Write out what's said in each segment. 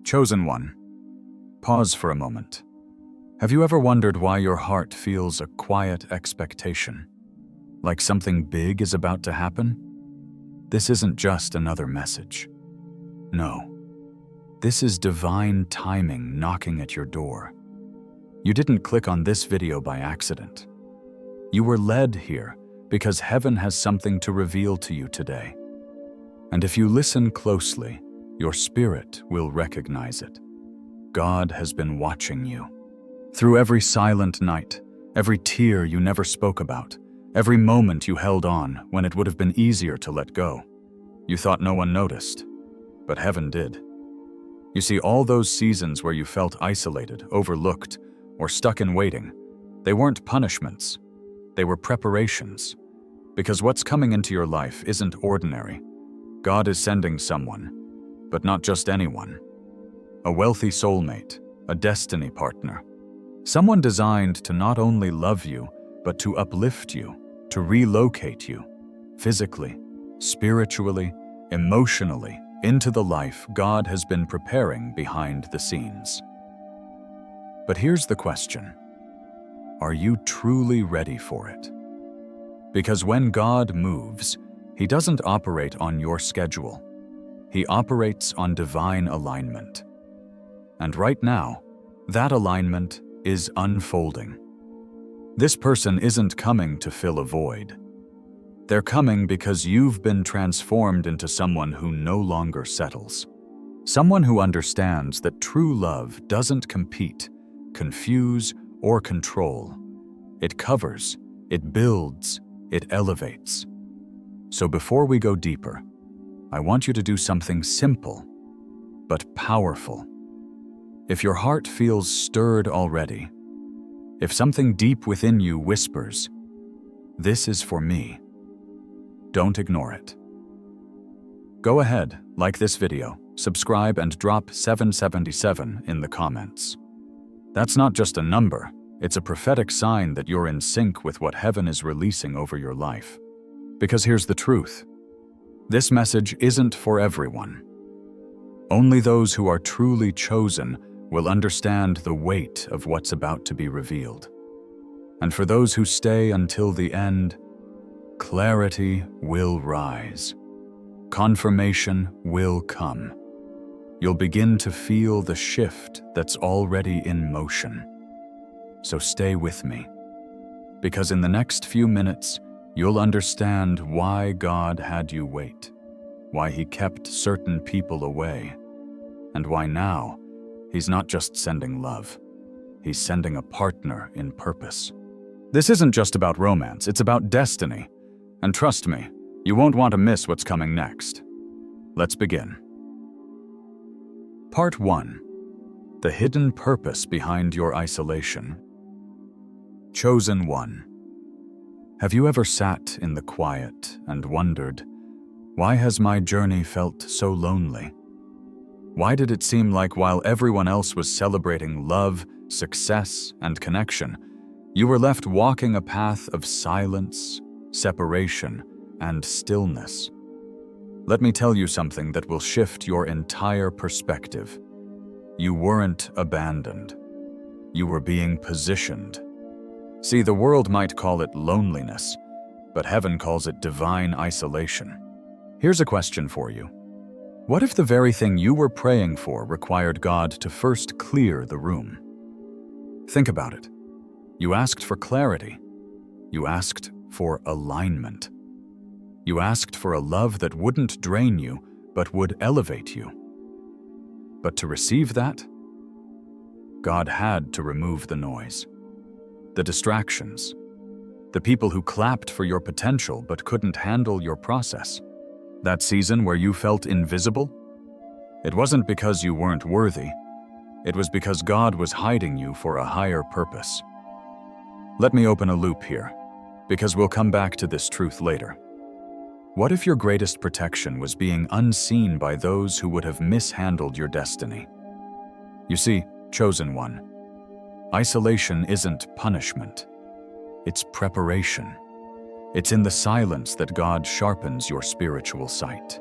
Chosen one. Pause for a moment. Have you ever wondered why your heart feels a quiet expectation? Like something big is about to happen? This isn't just another message. No. This is divine timing knocking at your door. You didn't click on this video by accident. You were led here because heaven has something to reveal to you today. And if you listen closely, your spirit will recognize it. God has been watching you. Through every silent night, every tear you never spoke about, every moment you held on when it would have been easier to let go. You thought no one noticed, but heaven did. You see, all those seasons where you felt isolated, overlooked, or stuck in waiting, they weren't punishments. They were preparations. Because what's coming into your life isn't ordinary. God is sending someone, but not just anyone. A wealthy soulmate, a destiny partner. Someone designed to not only love you, but to uplift you, to relocate you, physically, spiritually, emotionally, into the life God has been preparing behind the scenes. But here's the question. Are you truly ready for it? Because when God moves, He doesn't operate on your schedule. He operates on divine alignment. And right now, that alignment is unfolding. This person isn't coming to fill a void. They're coming because you've been transformed into someone who no longer settles. Someone who understands that true love doesn't compete, confuse, or control. It covers, it builds, it elevates. So before we go deeper, I want you to do something simple, but powerful. If your heart feels stirred already, if something deep within you whispers, "This is for me," don't ignore it. Go ahead, like this video, subscribe, and drop 777 in the comments. That's not just a number, it's a prophetic sign that you're in sync with what heaven is releasing over your life. Because here's the truth. This message isn't for everyone. Only those who are truly chosen will understand the weight of what's about to be revealed. And for those who stay until the end, clarity will rise. Confirmation will come. You'll begin to feel the shift that's already in motion. So stay with me, because in the next few minutes, you'll understand why God had you wait, why He kept certain people away, and why now He's not just sending love, He's sending a partner in purpose. This isn't just about romance, it's about destiny. And trust me, you won't want to miss what's coming next. Let's begin. Part 1. The hidden purpose behind your isolation. Chosen one. Have you ever sat in the quiet and wondered, why has my journey felt so lonely? Why did it seem like while everyone else was celebrating love, success, and connection, you were left walking a path of silence, separation, and stillness? Let me tell you something that will shift your entire perspective. You weren't abandoned. You were being positioned. See, the world might call it loneliness, but heaven calls it divine isolation. Here's a question for you. What if the very thing you were praying for required God to first clear the room? Think about it. You asked for clarity. You asked for alignment. You asked for a love that wouldn't drain you, but would elevate you. But to receive that, God had to remove the noise, the distractions, the people who clapped for your potential but couldn't handle your process. That season where you felt invisible? It wasn't because you weren't worthy. It was because God was hiding you for a higher purpose. Let me open a loop here, because we'll come back to this truth later. What if your greatest protection was being unseen by those who would have mishandled your destiny? You see, chosen one, isolation isn't punishment. It's preparation. It's in the silence that God sharpens your spiritual sight.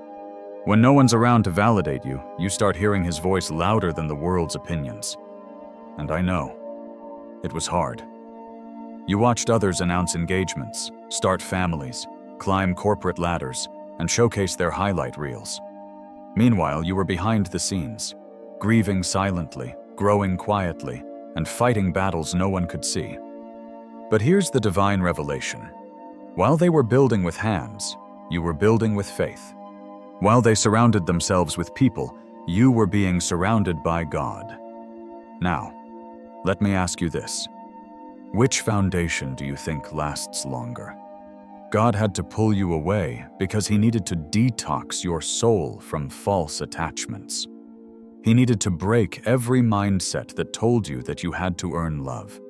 When no one's around to validate you, you start hearing his voice louder than the world's opinions. And I know, it was hard. You watched others announce engagements, start families, climb corporate ladders, and showcase their highlight reels. Meanwhile, you were behind the scenes, grieving silently, growing quietly, and fighting battles no one could see. But here's the divine revelation. While they were building with hands, you were building with faith. While they surrounded themselves with people, you were being surrounded by God. Now, let me ask you this. Which foundation do you think lasts longer? God had to pull you away because he needed to detox your soul from false attachments. He needed to break every mindset that told you that you had to earn love,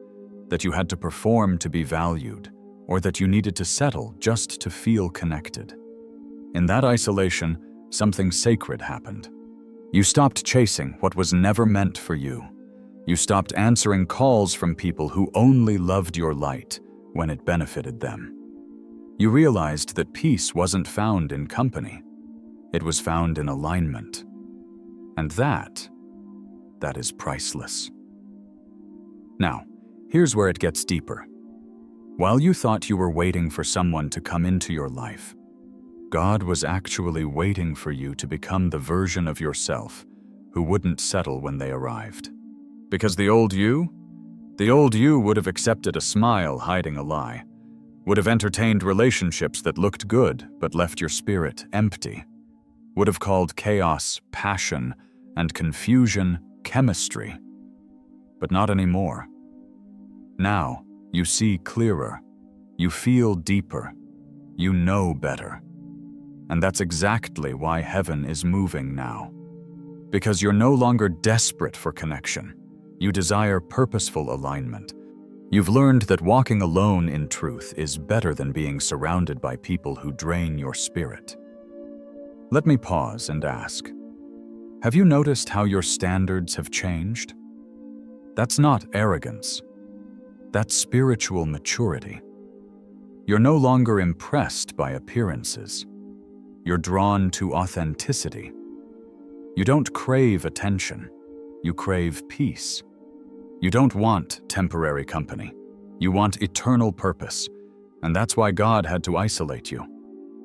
that you had to perform to be valued, or that you needed to settle just to feel connected. In that isolation, something sacred happened. You stopped chasing what was never meant for you. You stopped answering calls from people who only loved your light when it benefited them. You realized that peace wasn't found in company. It was found in alignment. And that is priceless. Now, here's where it gets deeper. While you thought you were waiting for someone to come into your life, God was actually waiting for you to become the version of yourself who wouldn't settle when they arrived. Because the old you would have accepted a smile hiding a lie, would have entertained relationships that looked good but left your spirit empty, would have called chaos passion and confusion chemistry. But not anymore. Now, you see clearer, you feel deeper, you know better. And that's exactly why heaven is moving now. Because you're no longer desperate for connection. You desire purposeful alignment. You've learned that walking alone in truth is better than being surrounded by people who drain your spirit. Let me pause and ask, have you noticed how your standards have changed? That's not arrogance. That's spiritual maturity. You're no longer impressed by appearances. You're drawn to authenticity. You don't crave attention. You crave peace. You don't want temporary company. You want eternal purpose. And that's why God had to isolate you,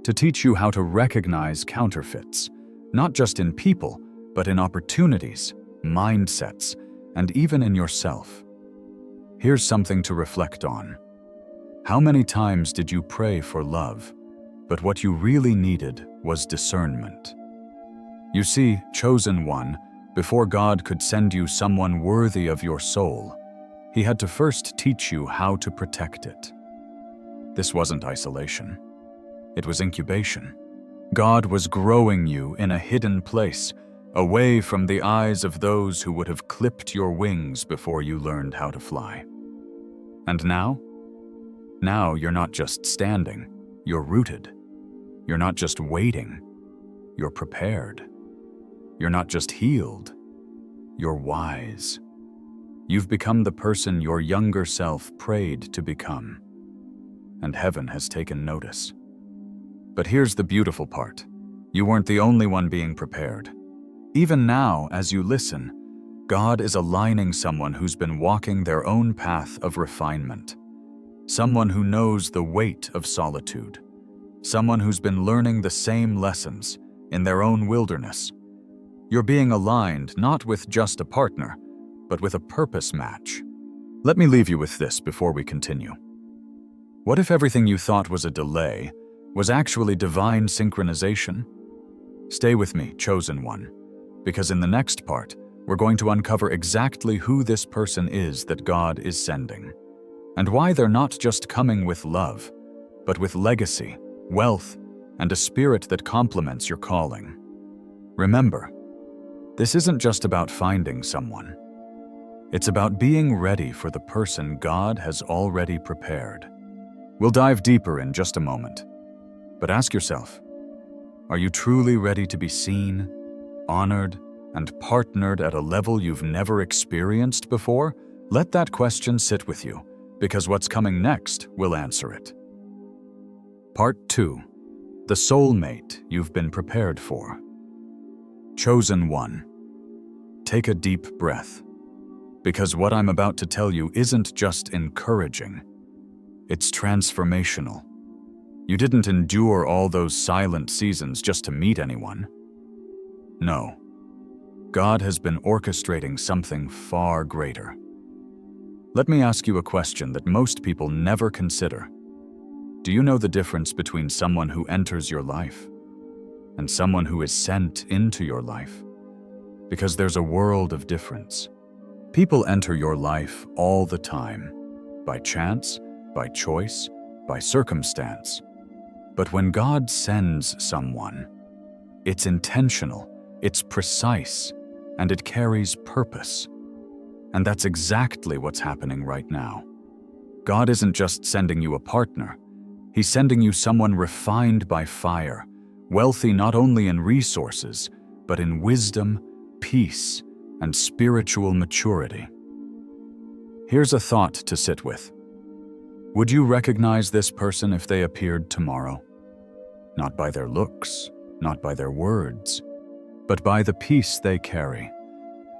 to teach you how to recognize counterfeits, not just in people, but in opportunities, mindsets, and even in yourself. Here's something to reflect on. How many times did you pray for love, but what you really needed was discernment? You see, chosen one, before God could send you someone worthy of your soul, he had to first teach you how to protect it. This wasn't isolation. It was incubation. God was growing you in a hidden place, away from the eyes of those who would have clipped your wings before you learned how to fly. And now? Now you're not just standing, you're rooted. You're not just waiting, you're prepared. You're not just healed, you're wise. You've become the person your younger self prayed to become. And heaven has taken notice. But here's the beautiful part. You weren't the only one being prepared. Even now, as you listen, God is aligning someone who's been walking their own path of refinement. Someone who knows the weight of solitude. Someone who's been learning the same lessons in their own wilderness. You're being aligned not with just a partner, but with a purpose match. Let me leave you with this before we continue. What if everything you thought was a delay was actually divine synchronization? Stay with me, chosen one, because in the next part, we're going to uncover exactly who this person is that God is sending, and why they're not just coming with love, but with legacy, wealth, and a spirit that complements your calling. Remember, this isn't just about finding someone. It's about being ready for the person God has already prepared. We'll dive deeper in just a moment. But ask yourself, are you truly ready to be seen, honored, and partnered at a level you've never experienced before? Let that question sit with you, because what's coming next will answer it. Part 2. The soulmate you've been prepared for. Chosen one, take a deep breath, because what I'm about to tell you isn't just encouraging, it's transformational. You didn't endure all those silent seasons just to meet anyone. No, God has been orchestrating something far greater. Let me ask you a question that most people never consider. Do you know the difference between someone who enters your life and someone who is sent into your life? Because there's a world of difference. People enter your life all the time, by chance, by choice, by circumstance. But when God sends someone, it's intentional, it's precise, and it carries purpose. And that's exactly what's happening right now. God isn't just sending you a partner, He's sending you someone refined by fire, wealthy not only in resources, but in wisdom, peace, and spiritual maturity. Here's a thought to sit with. Would you recognize this person if they appeared tomorrow? Not by their looks, not by their words, but by the peace they carry,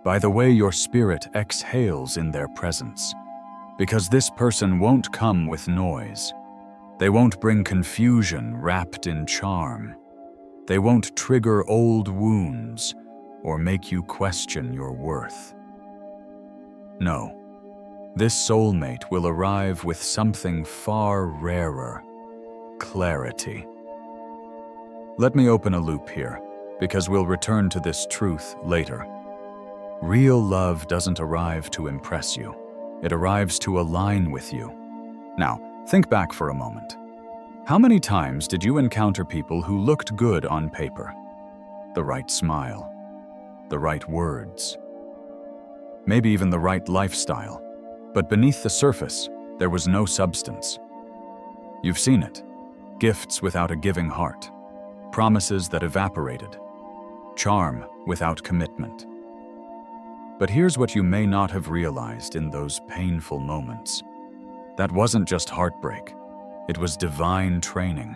by the way your spirit exhales in their presence. Because this person won't come with noise. They won't bring confusion wrapped in charm. They won't trigger old wounds or make you question your worth. No, this soulmate will arrive with something far rarer: clarity. Let me open a loop here, because we'll return to this truth later. Real love doesn't arrive to impress you. It arrives to align with you. Now, think back for a moment. How many times did you encounter people who looked good on paper? The right smile, the right words, maybe even the right lifestyle. But beneath the surface, there was no substance. You've seen it. Gifts without a giving heart. Promises that evaporated. Charm without commitment. But here's what you may not have realized in those painful moments. That wasn't just heartbreak. It was divine training.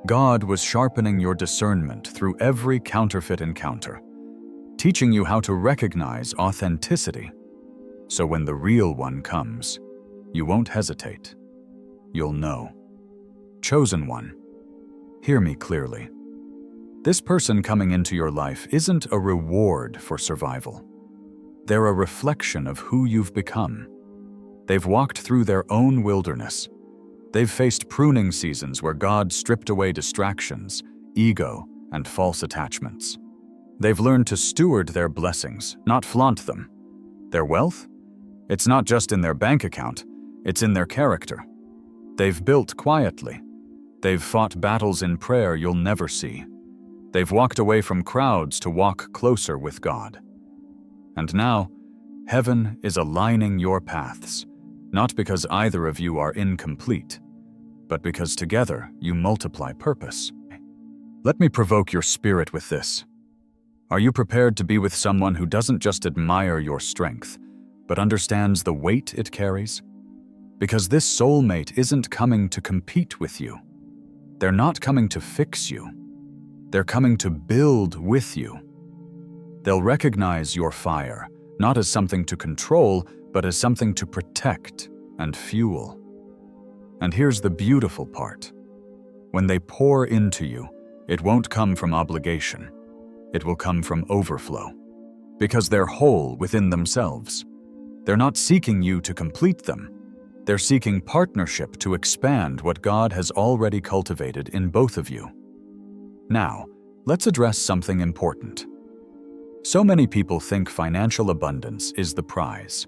God was sharpening your discernment through every counterfeit encounter, teaching you how to recognize authenticity. So when the real one comes, you won't hesitate. You'll know. Chosen one, hear me clearly. This person coming into your life isn't a reward for survival. They're a reflection of who you've become. They've walked through their own wilderness. They've faced pruning seasons where God stripped away distractions, ego, and false attachments. They've learned to steward their blessings, not flaunt them. Their wealth? It's not just in their bank account, it's in their character. They've built quietly. They've fought battles in prayer you'll never see. They've walked away from crowds to walk closer with God. And now, heaven is aligning your paths, not because either of you are incomplete, but because together you multiply purpose. Let me provoke your spirit with this. Are you prepared to be with someone who doesn't just admire your strength, but understands the weight it carries? Because this soulmate isn't coming to compete with you. They're not coming to fix you. They're coming to build with you. They'll recognize your fire, not as something to control, but as something to protect and fuel. And here's the beautiful part. When they pour into you, it won't come from obligation. It will come from overflow. Because they're whole within themselves. They're not seeking you to complete them. They're seeking partnership to expand what God has already cultivated in both of you. Now, let's address something important. So many people think financial abundance is the prize.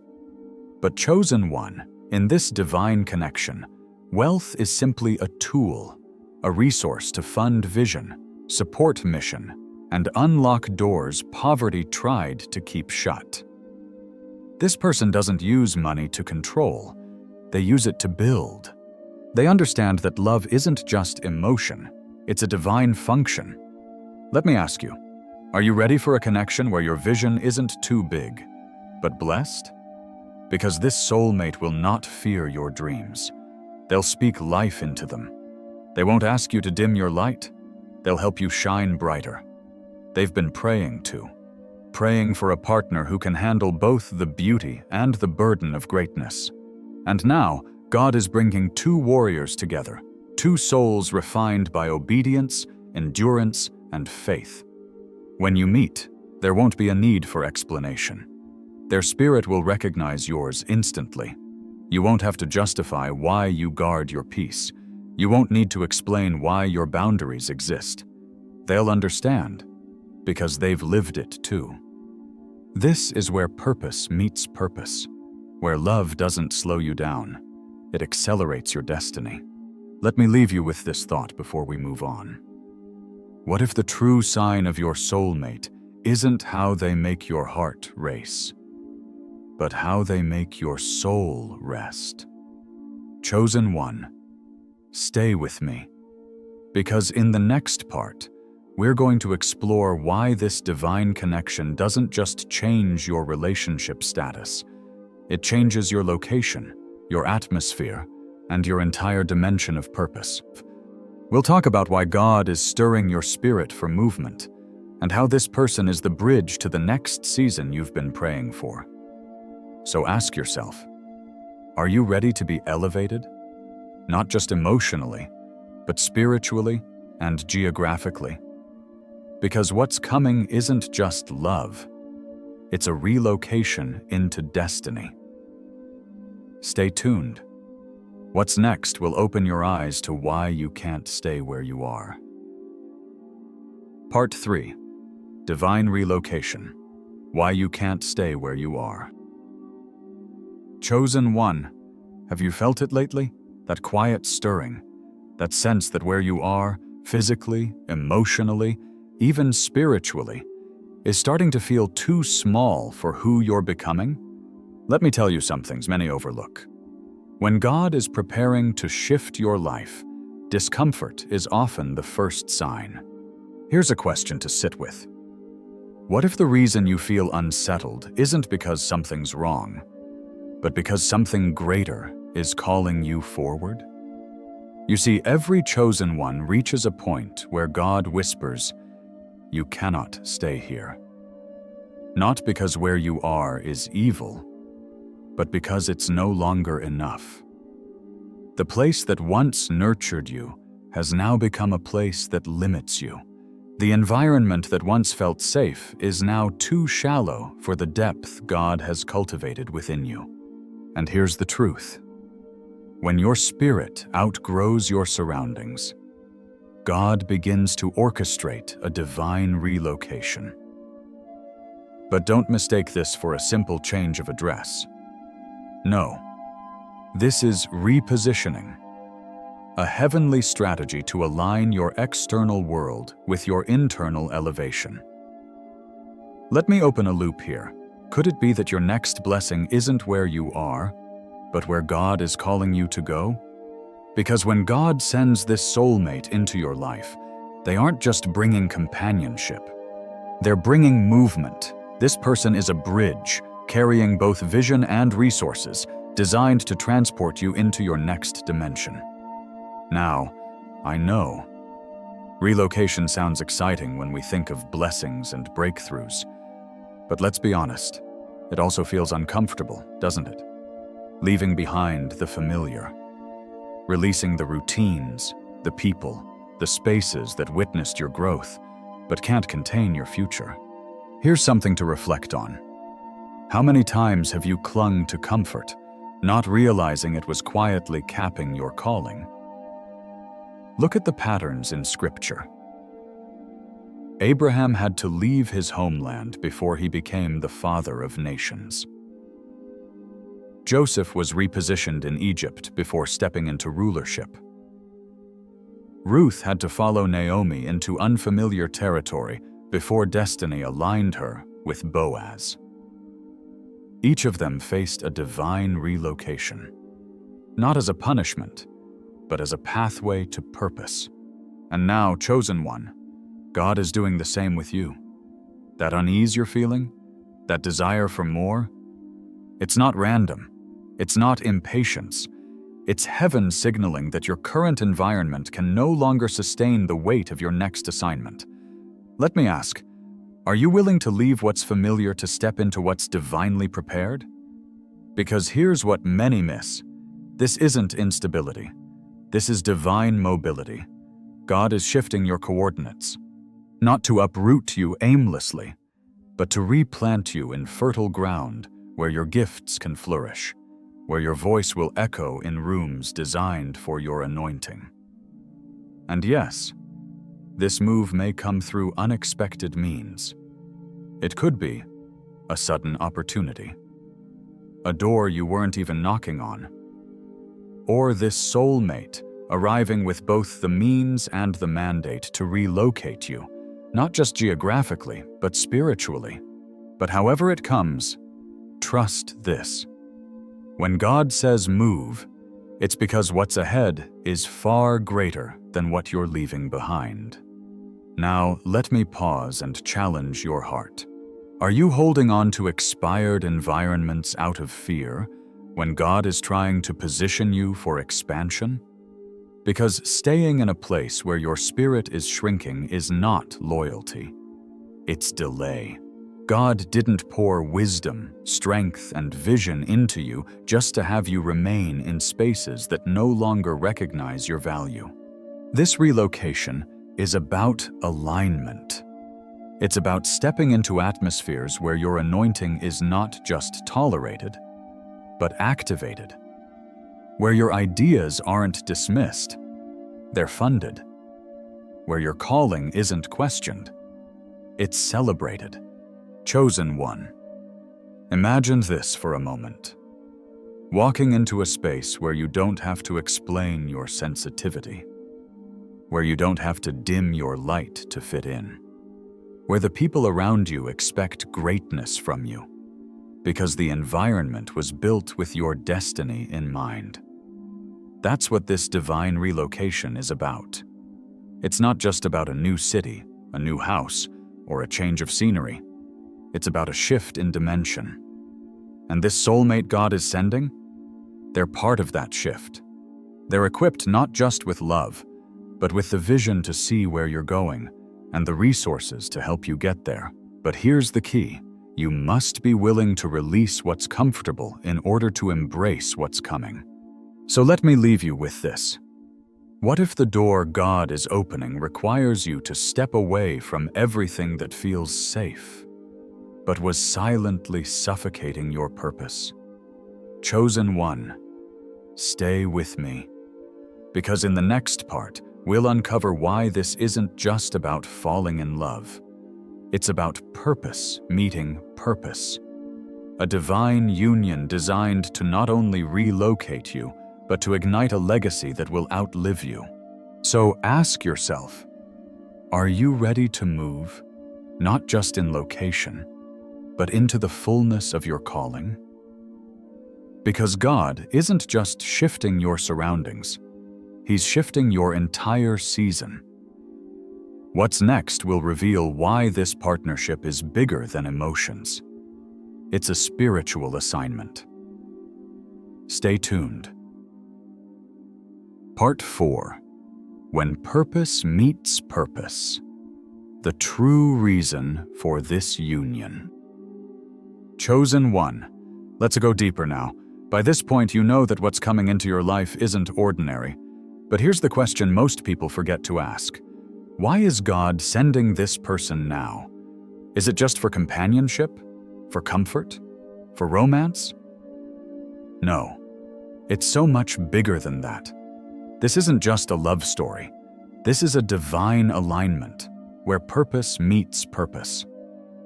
But chosen one, in this divine connection, wealth is simply a tool, a resource to fund vision, support mission, and unlock doors poverty tried to keep shut. This person doesn't use money to control. They use it to build. They understand that love isn't just emotion, it's a divine function. Let me ask you, are you ready for a connection where your vision isn't too big, but blessed? Because this soulmate will not fear your dreams. They'll speak life into them. They won't ask you to dim your light. They'll help you shine brighter. They've been praying to. Praying for a partner who can handle both the beauty and the burden of greatness. And now, God is bringing two warriors together, two souls refined by obedience, endurance, and faith. When you meet, there won't be a need for explanation. Their spirit will recognize yours instantly. You won't have to justify why you guard your peace. You won't need to explain why your boundaries exist. They'll understand, because they've lived it too. This is where purpose meets purpose, where love doesn't slow you down. It accelerates your destiny. Let me leave you with this thought before we move on. What if the true sign of your soulmate isn't how they make your heart race, but how they make your soul rest? Chosen one, stay with me, because in the next part, we're going to explore why this divine connection doesn't just change your relationship status. It changes your location, your atmosphere, and your entire dimension of purpose. We'll talk about why God is stirring your spirit for movement, and how this person is the bridge to the next season you've been praying for. So ask yourself, are you ready to be elevated? Not just emotionally, but spiritually and geographically. Because what's coming isn't just love, it's a relocation into destiny. Stay tuned. What's next will open your eyes to why you can't stay where you are. Part 3. Divine Relocation. Why you can't stay where you are. Chosen one, have you felt it lately? That quiet stirring, that sense that where you are, physically, emotionally, even spiritually, is starting to feel too small for who you're becoming? Let me tell you some things many overlook. When God is preparing to shift your life, discomfort is often the first sign. Here's a question to sit with. What if the reason you feel unsettled isn't because something's wrong, but because something greater is calling you forward? You see, every chosen one reaches a point where God whispers, "You cannot stay here." Not because where you are is evil, but because it's no longer enough. The place that once nurtured you has now become a place that limits you. The environment that once felt safe is now too shallow for the depth God has cultivated within you. And here's the truth. When your spirit outgrows your surroundings, God begins to orchestrate a divine relocation. But don't mistake this for a simple change of address. No, this is repositioning, a heavenly strategy to align your external world with your internal elevation. Let me open a loop here. Could it be that your next blessing isn't where you are, but where God is calling you to go? Because when God sends this soulmate into your life, they aren't just bringing companionship. They're bringing movement. This person is a bridge, carrying both vision and resources, designed to transport you into your next dimension. Now, I know, relocation sounds exciting when we think of blessings and breakthroughs. But let's be honest, it also feels uncomfortable, doesn't it? Leaving behind the familiar. Releasing the routines, the people, the spaces that witnessed your growth, but can't contain your future. Here's something to reflect on. How many times have you clung to comfort, not realizing it was quietly capping your calling? Look at the patterns in Scripture. Abraham had to leave his homeland before he became the father of nations. Joseph was repositioned in Egypt before stepping into rulership. Ruth had to follow Naomi into unfamiliar territory before destiny aligned her with Boaz. Each of them faced a divine relocation, not as a punishment, but as a pathway to purpose. And now, chosen one, God is doing the same with you. That unease you're feeling, that desire for more, it's not random. It's not impatience. It's heaven signaling that your current environment can no longer sustain the weight of your next assignment. Let me ask, Are you willing to leave what's familiar to step into what's divinely prepared? Because here's what many miss. This isn't instability. This is divine mobility. God is shifting your coordinates, not to uproot you aimlessly, but to replant you in fertile ground where your gifts can flourish, where your voice will echo in rooms designed for your anointing. And yes, this move may come through unexpected means. It could be a sudden opportunity, a door you weren't even knocking on, or this soulmate arriving with both the means and the mandate to relocate you, not just geographically, but spiritually. But however it comes, trust this. When God says move, it's because what's ahead is far greater than what you're leaving behind. Now, let me pause and challenge your heart. Are you holding on to expired environments out of fear when God is trying to position you for expansion? Because staying in a place where your spirit is shrinking is not loyalty. It's delay. God didn't pour wisdom, strength, and vision into you just to have you remain in spaces that no longer recognize your value. This relocation is about alignment. It's about stepping into atmospheres where your anointing is not just tolerated, but activated. Where your ideas aren't dismissed, they're funded. Where your calling isn't questioned, it's celebrated. Chosen one. Imagine this for a moment. Walking into a space where you don't have to explain your sensitivity, where you don't have to dim your light to fit in, where the people around you expect greatness from you, because the environment was built with your destiny in mind. That's what this divine relocation is about. It's not just about a new city, a new house, or a change of scenery. It's about a shift in dimension. And this soulmate God is sending? They're part of that shift. They're equipped not just with love, but with the vision to see where you're going and the resources to help you get there. But here's the key. You must be willing to release what's comfortable in order to embrace what's coming. So let me leave you with this. What if the door God is opening requires you to step away from everything that feels safe, but was silently suffocating your purpose? Chosen one, stay with me. Because in the next part, we'll uncover why this isn't just about falling in love. It's about purpose meeting purpose. A divine union designed to not only relocate you, but to ignite a legacy that will outlive you. So ask yourself, are you ready to move, not just in location, but into the fullness of your calling? Because God isn't just shifting your surroundings, He's shifting your entire season. What's next will reveal why this partnership is bigger than emotions. It's a spiritual assignment. Stay tuned. Part 4. When Purpose Meets Purpose. The true reason for this union. Chosen one. Let's go deeper now. By this point, you know that what's coming into your life isn't ordinary. But here's the question most people forget to ask. Why is God sending this person now? Is it just for companionship? For comfort? For romance? No. It's so much bigger than that. This isn't just a love story. This is a divine alignment, where purpose meets purpose.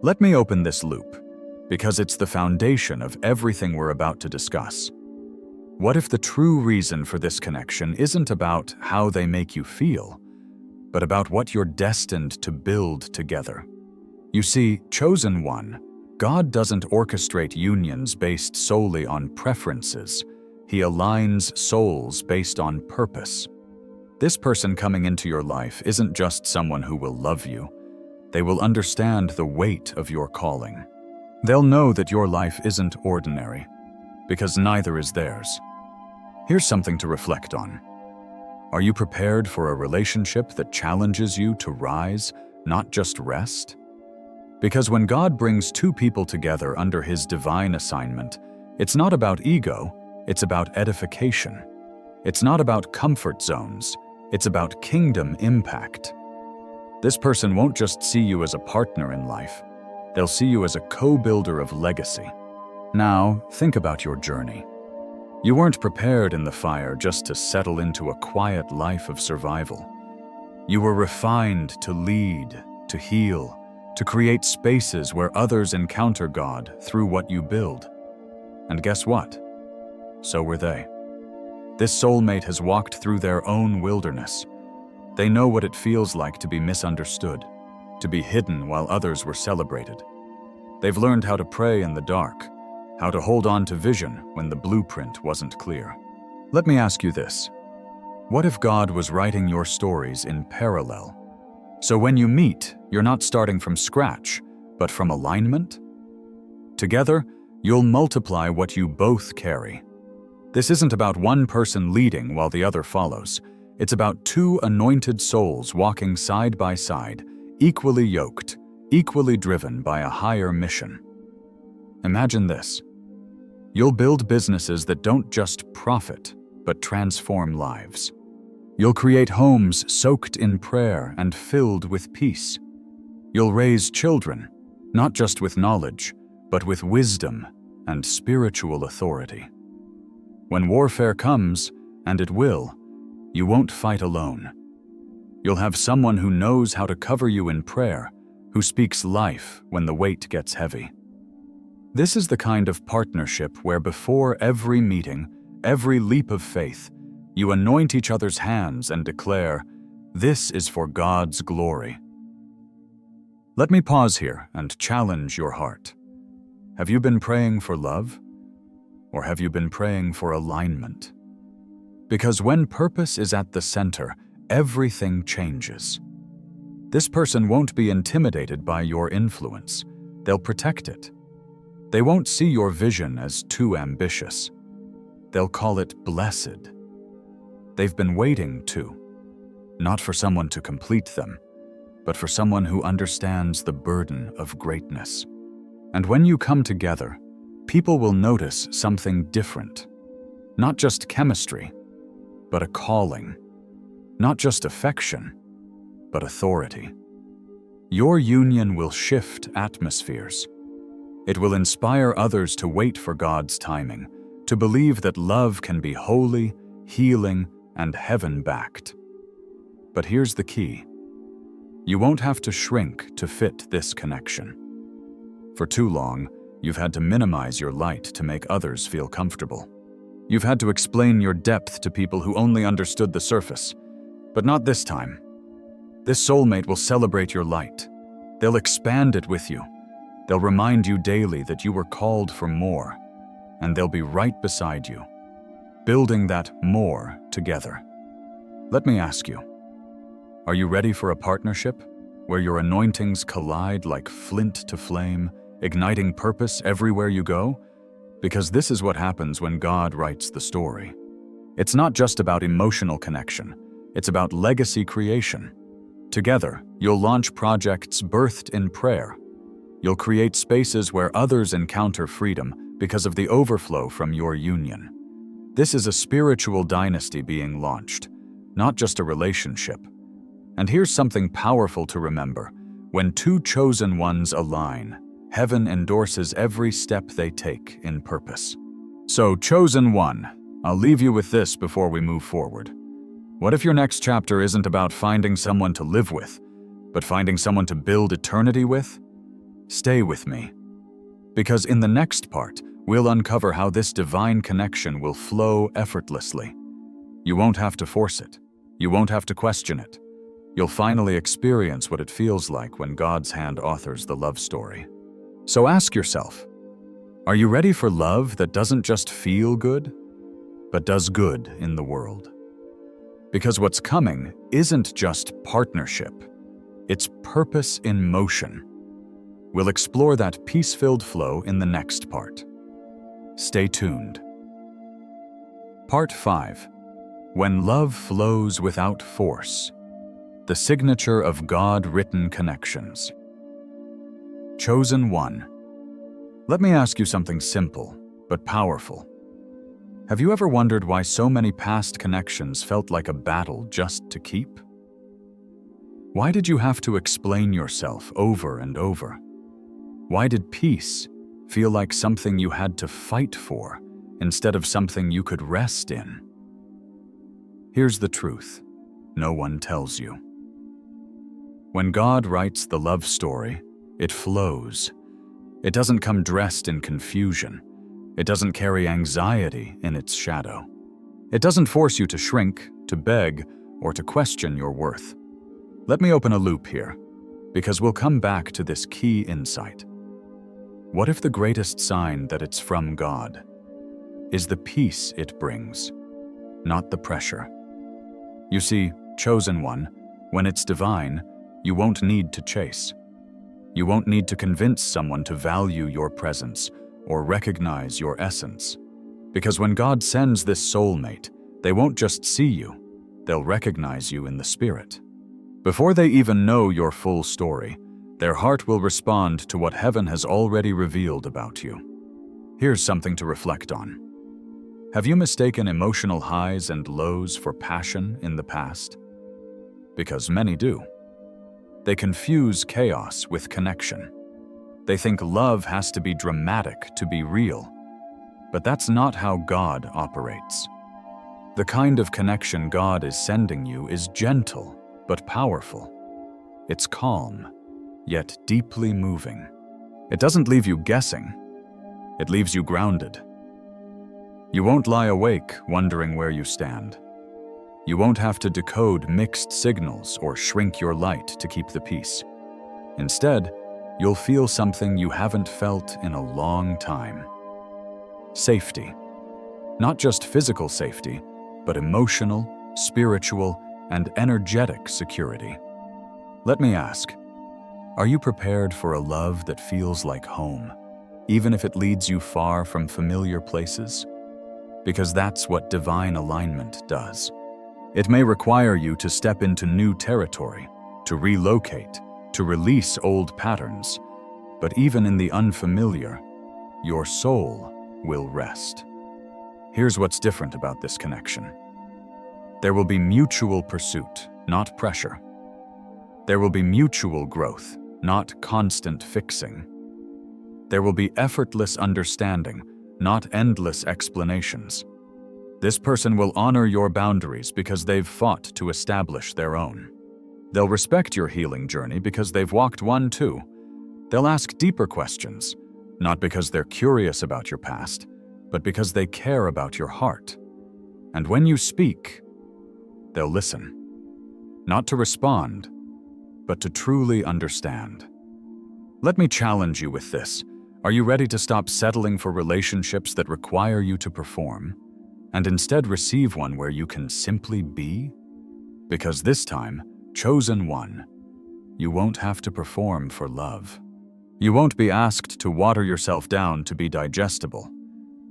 Let me open this loop, because it's the foundation of everything we're about to discuss. What if the true reason for this connection isn't about how they make you feel, but about what you're destined to build together? You see, chosen one, God doesn't orchestrate unions based solely on preferences. He aligns souls based on purpose. This person coming into your life isn't just someone who will love you. They will understand the weight of your calling. They'll know that your life isn't ordinary, because neither is theirs. Here's something to reflect on. Are you prepared for a relationship that challenges you to rise, not just rest? Because when God brings two people together under His divine assignment, it's not about ego, it's about edification. It's not about comfort zones, it's about kingdom impact. This person won't just see you as a partner in life, they'll see you as a co-builder of legacy. Now, think about your journey. You weren't prepared in the fire just to settle into a quiet life of survival. You were refined to lead, to heal, to create spaces where others encounter God through what you build. And guess what? So were they. This soulmate has walked through their own wilderness. They know what it feels like to be misunderstood, to be hidden while others were celebrated. They've learned how to pray in the dark, how to hold on to vision when the blueprint wasn't clear. Let me ask you this. What if God was writing your stories in parallel? So when you meet, you're not starting from scratch, but from alignment? Together, you'll multiply what you both carry. This isn't about one person leading while the other follows. It's about two anointed souls walking side by side, equally yoked, equally driven by a higher mission. Imagine this. You'll build businesses that don't just profit, but transform lives. You'll create homes soaked in prayer and filled with peace. You'll raise children, not just with knowledge, but with wisdom and spiritual authority. When warfare comes, and it will, you won't fight alone. You'll have someone who knows how to cover you in prayer, who speaks life when the weight gets heavy. This is the kind of partnership where before every meeting, every leap of faith, you anoint each other's hands and declare, "This is for God's glory." Let me pause here and challenge your heart. Have you been praying for love? Or have you been praying for alignment? Because when purpose is at the center, everything changes. This person won't be intimidated by your influence. They'll protect it. They won't see your vision as too ambitious. They'll call it blessed. They've been waiting too, not for someone to complete them, but for someone who understands the burden of greatness. And when you come together, people will notice something different. Not just chemistry, but a calling. Not just affection, but authority. Your union will shift atmospheres. It will inspire others to wait for God's timing, to believe that love can be holy, healing, and heaven-backed. But here's the key. You won't have to shrink to fit this connection. For too long, you've had to minimize your light to make others feel comfortable. You've had to explain your depth to people who only understood the surface. But not this time. This soulmate will celebrate your light. They'll expand it with you. They'll remind you daily that you were called for more, and they'll be right beside you, building that more together. Let me ask you, are you ready for a partnership where your anointings collide like flint to flame, igniting purpose everywhere you go? Because this is what happens when God writes the story. It's not just about emotional connection, it's about legacy creation. Together, you'll launch projects birthed in prayer. You'll create spaces where others encounter freedom because of the overflow from your union. This is a spiritual dynasty being launched, not just a relationship. And here's something powerful to remember. When two chosen ones align, heaven endorses every step they take in purpose. So, chosen one, I'll leave you with this before we move forward. What if your next chapter isn't about finding someone to live with, but finding someone to build eternity with? Stay with me. Because in the next part, we'll uncover how this divine connection will flow effortlessly. You won't have to force it. You won't have to question it. You'll finally experience what it feels like when God's hand authors the love story. So ask yourself, are you ready for love that doesn't just feel good, but does good in the world? Because what's coming isn't just partnership, it's purpose in motion. We'll explore that peace-filled flow in the next part. Stay tuned. Part 5. When Love Flows Without Force. The signature of God-written connections. Chosen one. Let me ask you something simple, but powerful. Have you ever wondered why so many past connections felt like a battle just to keep? Why did you have to explain yourself over and over? Why did peace feel like something you had to fight for instead of something you could rest in? Here's the truth no one tells you. When God writes the love story, it flows. It doesn't come dressed in confusion. It doesn't carry anxiety in its shadow. It doesn't force you to shrink, to beg, or to question your worth. Let me open a loop here, because we'll come back to this key insight. What if the greatest sign that it's from God is the peace it brings, not the pressure? You see, chosen one, when it's divine, you won't need to chase. You won't need to convince someone to value your presence or recognize your essence. Because when God sends this soulmate, they won't just see you, they'll recognize you in the spirit. Before they even know your full story, their heart will respond to what heaven has already revealed about you. Here's something to reflect on. Have you mistaken emotional highs and lows for passion in the past? Because many do. They confuse chaos with connection. They think love has to be dramatic to be real. But that's not how God operates. The kind of connection God is sending you is gentle but powerful. It's calm, yet deeply moving. It doesn't leave you guessing. It leaves you grounded. You won't lie awake wondering where you stand. You won't have to decode mixed signals or shrink your light to keep the peace. Instead, you'll feel something you haven't felt in a long time. Safety. Not just physical safety, but emotional, spiritual, and energetic security. Let me ask, are you prepared for a love that feels like home, even if it leads you far from familiar places? Because that's what divine alignment does. It may require you to step into new territory, to relocate, to release old patterns, but even in the unfamiliar, your soul will rest. Here's what's different about this connection. There will be mutual pursuit, not pressure. There will be mutual growth, not constant fixing. There will be effortless understanding, not endless explanations. This person will honor your boundaries because they've fought to establish their own. They'll respect your healing journey because they've walked one too. They'll ask deeper questions, not because they're curious about your past, but because they care about your heart. And when you speak, they'll listen. Not to respond, but to truly understand. Let me challenge you with this. Are you ready to stop settling for relationships that require you to perform, and instead receive one where you can simply be? Because this time, chosen one, you won't have to perform for love. You won't be asked to water yourself down to be digestible.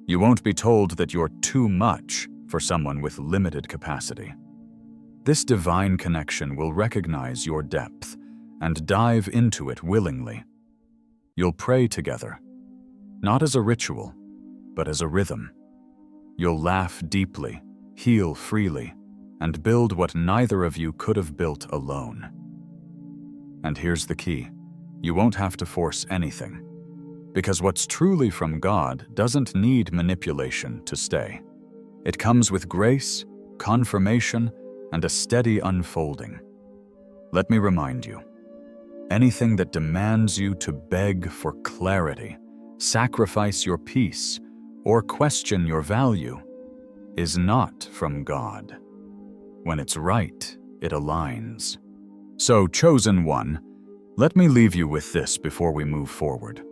You won't be told that you're too much for someone with limited capacity. This divine connection will recognize your depth and dive into it willingly. You'll pray together, not as a ritual, but as a rhythm. You'll laugh deeply, heal freely, and build what neither of you could have built alone. And here's the key. You won't have to force anything, because what's truly from God doesn't need manipulation to stay. It comes with grace, confirmation, and a steady unfolding. Let me remind you, anything that demands you to beg for clarity, sacrifice your peace, or question your value is not from God. When it's right, it aligns. So, chosen one, let me leave you with this before we move forward.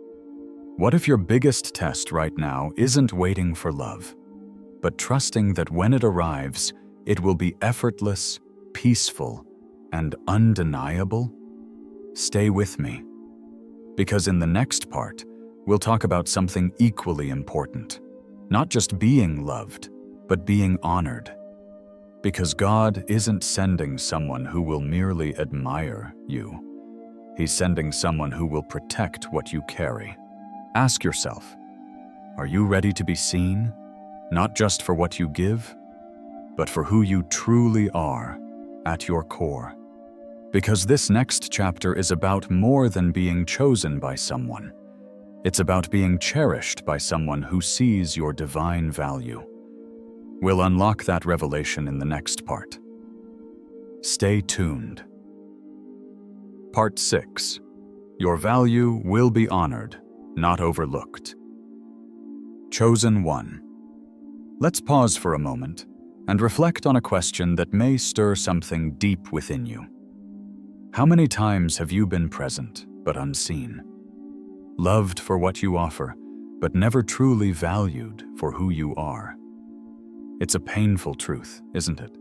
What if your biggest test right now isn't waiting for love, but trusting that when it arrives, it will be effortless, peaceful, and undeniable? Stay with me, because in the next part, we'll talk about something equally important. Not just being loved, but being honored. Because God isn't sending someone who will merely admire you. He's sending someone who will protect what you carry. Ask yourself, are you ready to be seen? Not just for what you give, but for who you truly are at your core. Because this next chapter is about more than being chosen by someone. It's about being cherished by someone who sees your divine value. We'll unlock that revelation in the next part. Stay tuned. Part 6. Your value will be honored, not overlooked. Chosen one. Let's pause for a moment and reflect on a question that may stir something deep within you. How many times have you been present but unseen? Loved for what you offer, but never truly valued for who you are? It's a painful truth, isn't it?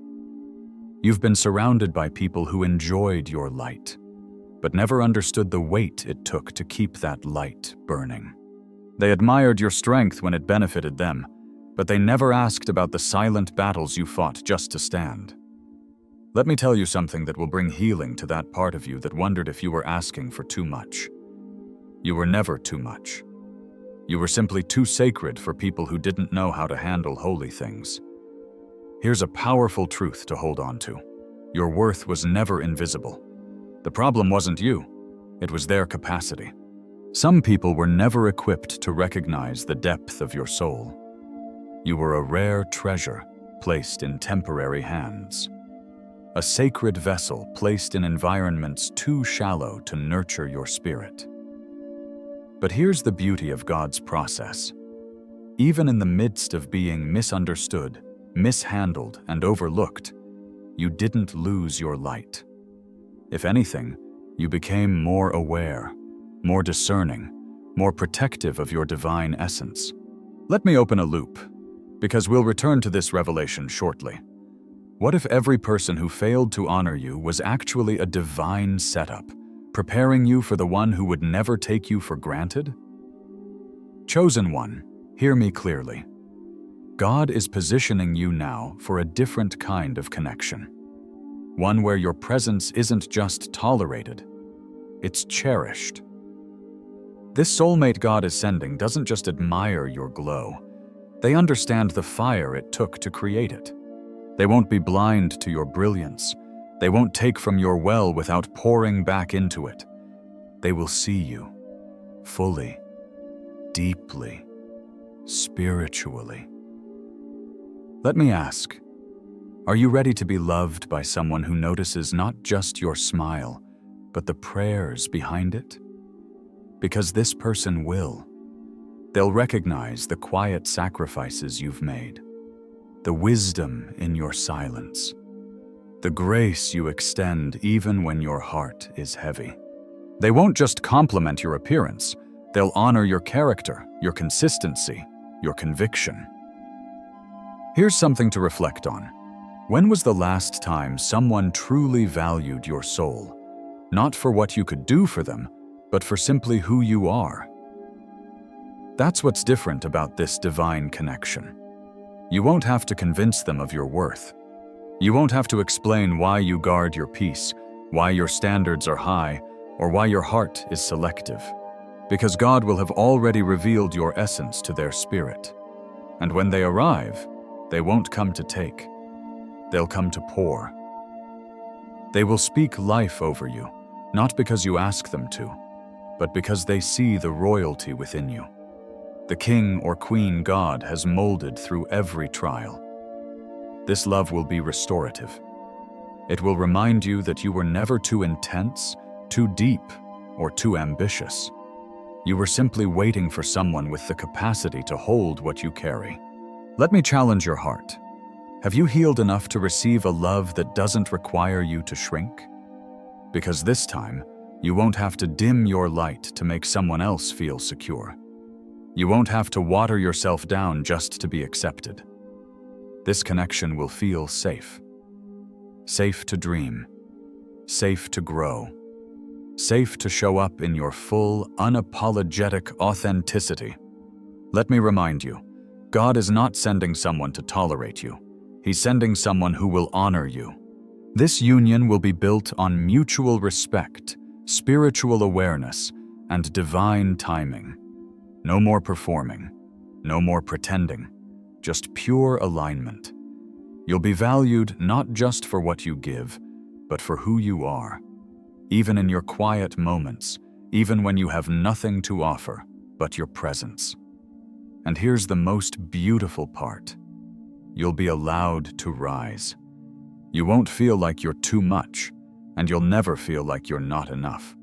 You've been surrounded by people who enjoyed your light, but never understood the weight it took to keep that light burning. They admired your strength when it benefited them, but they never asked about the silent battles you fought just to stand. Let me tell you something that will bring healing to that part of you that wondered if you were asking for too much. You were never too much. You were simply too sacred for people who didn't know how to handle holy things. Here's a powerful truth to hold on to. Your worth was never invisible. The problem wasn't you, it was their capacity. Some people were never equipped to recognize the depth of your soul. You were a rare treasure placed in temporary hands. A sacred vessel placed in environments too shallow to nurture your spirit. But here's the beauty of God's process. Even in the midst of being misunderstood, mishandled, and overlooked, you didn't lose your light. If anything, you became more aware, more discerning, more protective of your divine essence. Let me open a loop, because we'll return to this revelation shortly. What if every person who failed to honor you was actually a divine setup, preparing you for the one who would never take you for granted? Chosen one, hear me clearly. God is positioning you now for a different kind of connection. One where your presence isn't just tolerated, it's cherished. This soulmate God is sending doesn't just admire your glow. They understand the fire it took to create it. They won't be blind to your brilliance. They won't take from your well without pouring back into it. They will see you fully, deeply, spiritually. Let me ask, are you ready to be loved by someone who notices not just your smile, but the prayers behind it? Because this person will. They'll recognize the quiet sacrifices you've made, the wisdom in your silence, the grace you extend even when your heart is heavy. They won't just compliment your appearance, they'll honor your character, your consistency, your conviction. Here's something to reflect on. When was the last time someone truly valued your soul? Not for what you could do for them, but for simply who you are. That's what's different about this divine connection. You won't have to convince them of your worth. You won't have to explain why you guard your peace, why your standards are high, or why your heart is selective. Because God will have already revealed your essence to their spirit. And when they arrive, they won't come to take. They'll come to pour. They will speak life over you, not because you ask them to, but because they see the royalty within you. The king or queen God has molded through every trial. This love will be restorative. It will remind you that you were never too intense, too deep, or too ambitious. You were simply waiting for someone with the capacity to hold what you carry. Let me challenge your heart. Have you healed enough to receive a love that doesn't require you to shrink? Because this time, you won't have to dim your light to make someone else feel secure. You won't have to water yourself down just to be accepted. This connection will feel safe. Safe to dream. Safe to grow. Safe to show up in your full, unapologetic authenticity. Let me remind you, God is not sending someone to tolerate you. He's sending someone who will honor you. This union will be built on mutual respect, spiritual awareness, and divine timing. No more performing, no more pretending, just pure alignment. You'll be valued not just for what you give, but for who you are. Even in your quiet moments, even when you have nothing to offer but your presence. And here's the most beautiful part. You'll be allowed to rise. You won't feel like you're too much, and you'll never feel like you're not enough.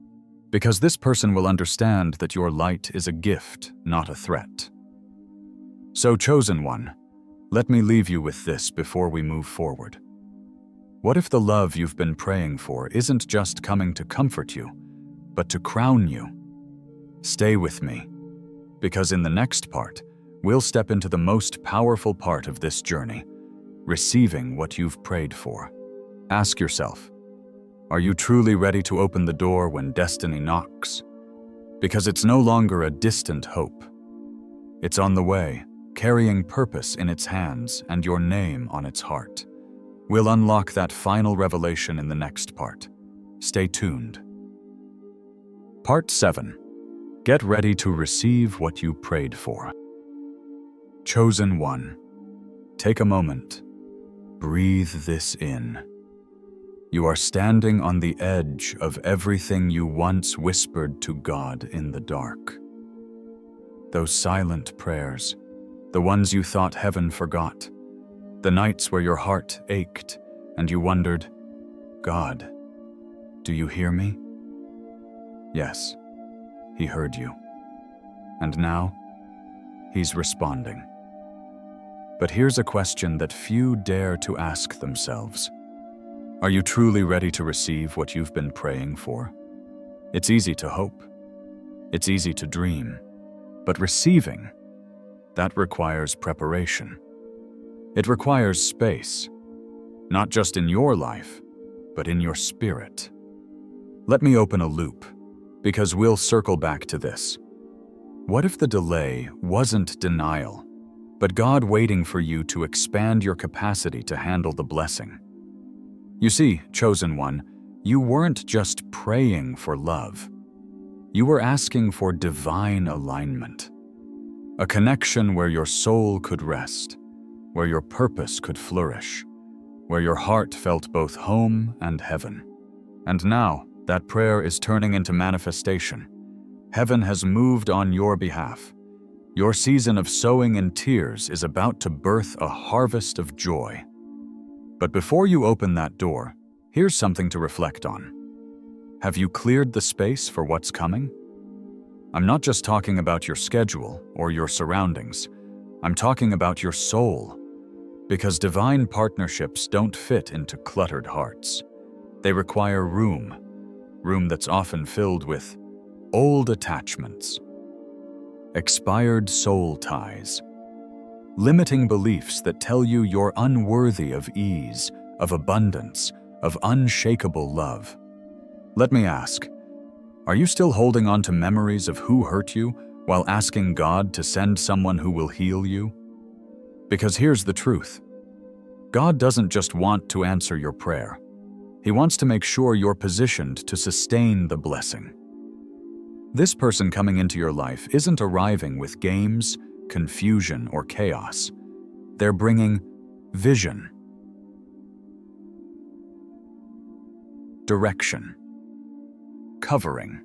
Because this person will understand that your light is a gift, not a threat. So, chosen one, let me leave you with this before we move forward. What if the love you've been praying for isn't just coming to comfort you, but to crown you? Stay with me, because in the next part, we'll step into the most powerful part of this journey, receiving what you've prayed for. Ask yourself, are you truly ready to open the door when destiny knocks? Because it's no longer a distant hope. It's on the way, carrying purpose in its hands and your name on its heart. We'll unlock that final revelation in the next part. Stay tuned. Part 7. Get ready to receive what you prayed for. Chosen one, take a moment. Breathe this in. You are standing on the edge of everything you once whispered to God in the dark. Those silent prayers, the ones you thought heaven forgot, the nights where your heart ached and you wondered, God, do you hear me? Yes, He heard you. And now, He's responding. But here's a question that few dare to ask themselves. Are you truly ready to receive what you've been praying for? It's easy to hope. It's easy to dream. But receiving, that requires preparation. It requires space, not just in your life, but in your spirit. Let me open a loop, because we'll circle back to this. What if the delay wasn't denial, but God waiting for you to expand your capacity to handle the blessing? You see, chosen one, you weren't just praying for love. You were asking for divine alignment. A connection where your soul could rest, where your purpose could flourish, where your heart felt both home and heaven. And now, that prayer is turning into manifestation. Heaven has moved on your behalf. Your season of sowing in tears is about to birth a harvest of joy. But before you open that door, here's something to reflect on. Have you cleared the space for what's coming? I'm not just talking about your schedule or your surroundings. I'm talking about your soul. Because divine partnerships don't fit into cluttered hearts. They require room that's often filled with old attachments, expired soul ties, limiting beliefs that tell you you're unworthy of ease, of abundance, of unshakable love. Let me ask, are you still holding on to memories of who hurt you while asking God to send someone who will heal you? Because here's the truth. God doesn't just want to answer your prayer. He wants to make sure you're positioned to sustain the blessing. This person coming into your life isn't arriving with games, confusion, or chaos. They're bringing vision, direction, covering,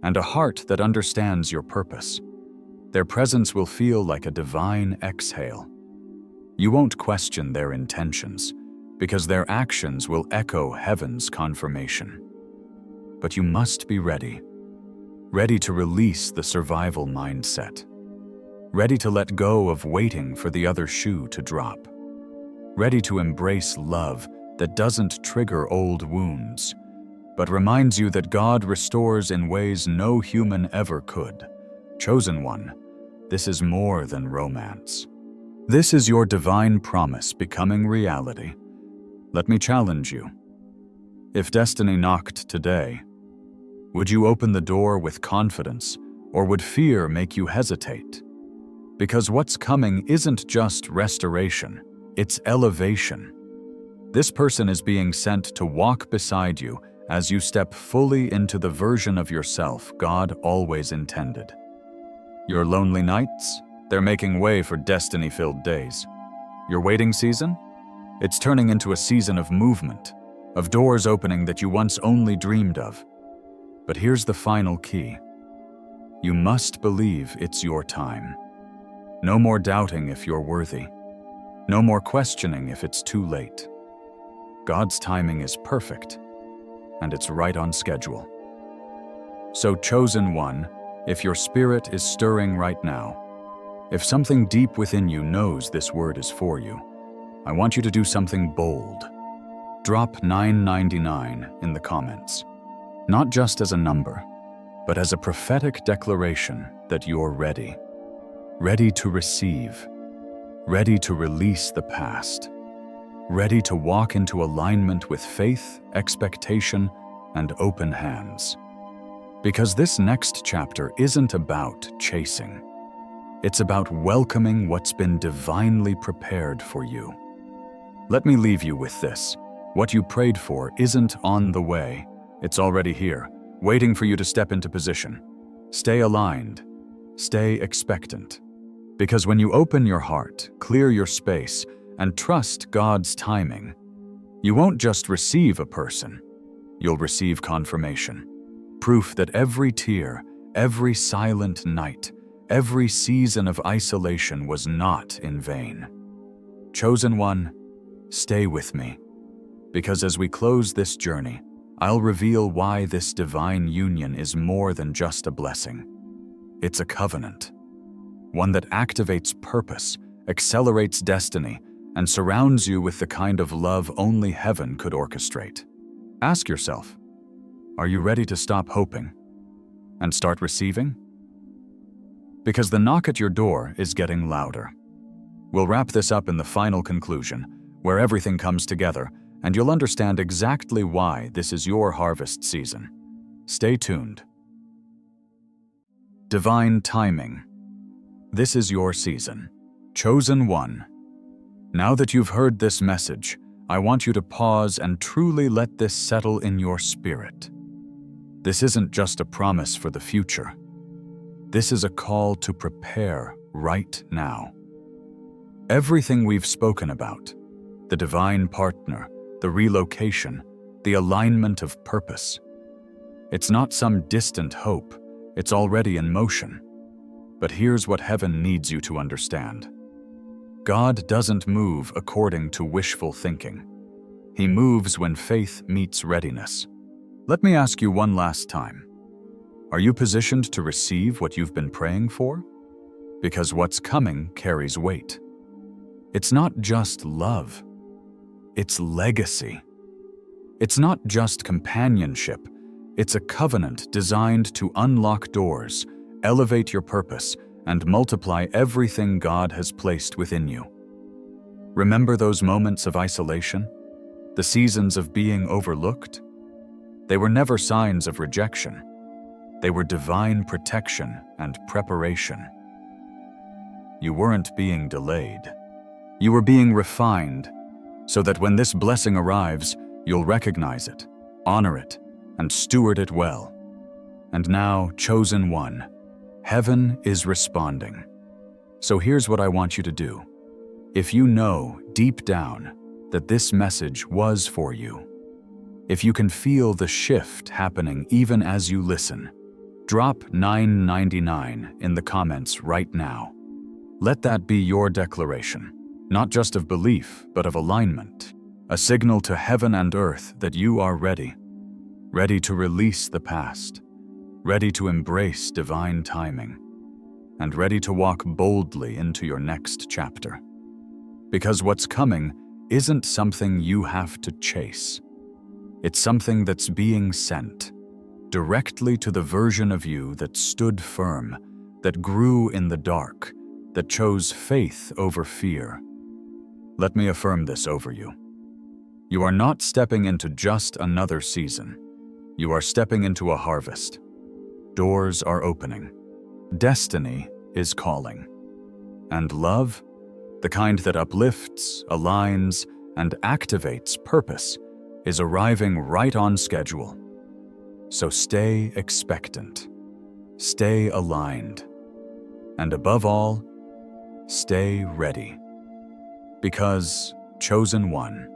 and a heart that understands your purpose. Their presence will feel like a divine exhale. You won't question their intentions, because their actions will echo heaven's confirmation. But you must be ready to release the survival mindset, ready to let go of waiting for the other shoe to drop, ready to embrace love that doesn't trigger old wounds, but reminds you that God restores in ways no human ever could. Chosen one, this is more than romance. This is your divine promise becoming reality. Let me challenge you. If destiny knocked today, would you open the door with confidence, or would fear make you hesitate? Because what's coming isn't just restoration, it's elevation. This person is being sent to walk beside you as you step fully into the version of yourself God always intended. Your lonely nights, they're making way for destiny-filled days. Your waiting season? It's turning into a season of movement, of doors opening that you once only dreamed of. But here's the final key. You must believe it's your time. No more doubting if you're worthy. No more questioning if it's too late. God's timing is perfect, and it's right on schedule. So, chosen one, if your spirit is stirring right now, if something deep within you knows this word is for you, I want you to do something bold. Drop $9.99 in the comments, not just as a number, but as a prophetic declaration that you're ready. Ready to receive, ready to release the past, ready to walk into alignment with faith, expectation, and open hands. Because this next chapter isn't about chasing. It's about welcoming what's been divinely prepared for you. Let me leave you with this. What you prayed for isn't on the way. It's already here, waiting for you to step into position. Stay aligned. Stay expectant. Because when you open your heart, clear your space, and trust God's timing, you won't just receive a person. You'll receive confirmation. Proof that every tear, every silent night, every season of isolation was not in vain. Chosen one, stay with me, because as we close this journey, I'll reveal why this divine union is more than just a blessing. It's a covenant, one that activates purpose, accelerates destiny, and surrounds you with the kind of love only heaven could orchestrate. Ask yourself, are you ready to stop hoping and start receiving? Because the knock at your door is getting louder. We'll wrap this up in the final conclusion, where everything comes together, and you'll understand exactly why this is your harvest season. Stay tuned. Divine timing. This is your season. Chosen one. Now that you've heard this message, I want you to pause and truly let this settle in your spirit. This isn't just a promise for the future. This is a call to prepare right now. Everything we've spoken about, the divine partner, the relocation, the alignment of purpose, it's not some distant hope, it's already in motion. But here's what heaven needs you to understand. God doesn't move according to wishful thinking. He moves when faith meets readiness. Let me ask you one last time. Are you positioned to receive what you've been praying for? Because what's coming carries weight. It's not just love. It's legacy. It's not just companionship. It's a covenant designed to unlock doors, elevate your purpose, and multiply everything God has placed within you. Remember those moments of isolation? The seasons of being overlooked? They were never signs of rejection. They were divine protection and preparation. You weren't being delayed. You were being refined, so that when this blessing arrives, you'll recognize it, honor it, and steward it well. And now, chosen one, heaven is responding. So here's what I want you to do. If you know deep down that this message was for you, if you can feel the shift happening even as you listen, drop $9.99 in the comments right now. Let that be your declaration, not just of belief, but of alignment, a signal to heaven and earth that you are ready, ready to release the past, ready to embrace divine timing, and ready to walk boldly into your next chapter. Because what's coming isn't something you have to chase. It's something that's being sent directly to the version of you that stood firm, that grew in the dark, that chose faith over fear. Let me affirm this over you. You are not stepping into just another season. You are stepping into a harvest. Doors are opening. Destiny is calling. And love, the kind that uplifts, aligns, and activates purpose, is arriving right on schedule. So stay expectant, stay aligned, and above all, stay ready. Because, chosen one,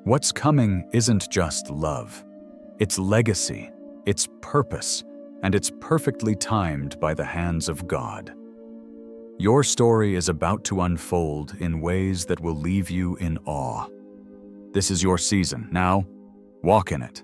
what's coming isn't just love. It's legacy, it's purpose, and it's perfectly timed by the hands of God. Your story is about to unfold in ways that will leave you in awe. This is your season. Now, walk in it.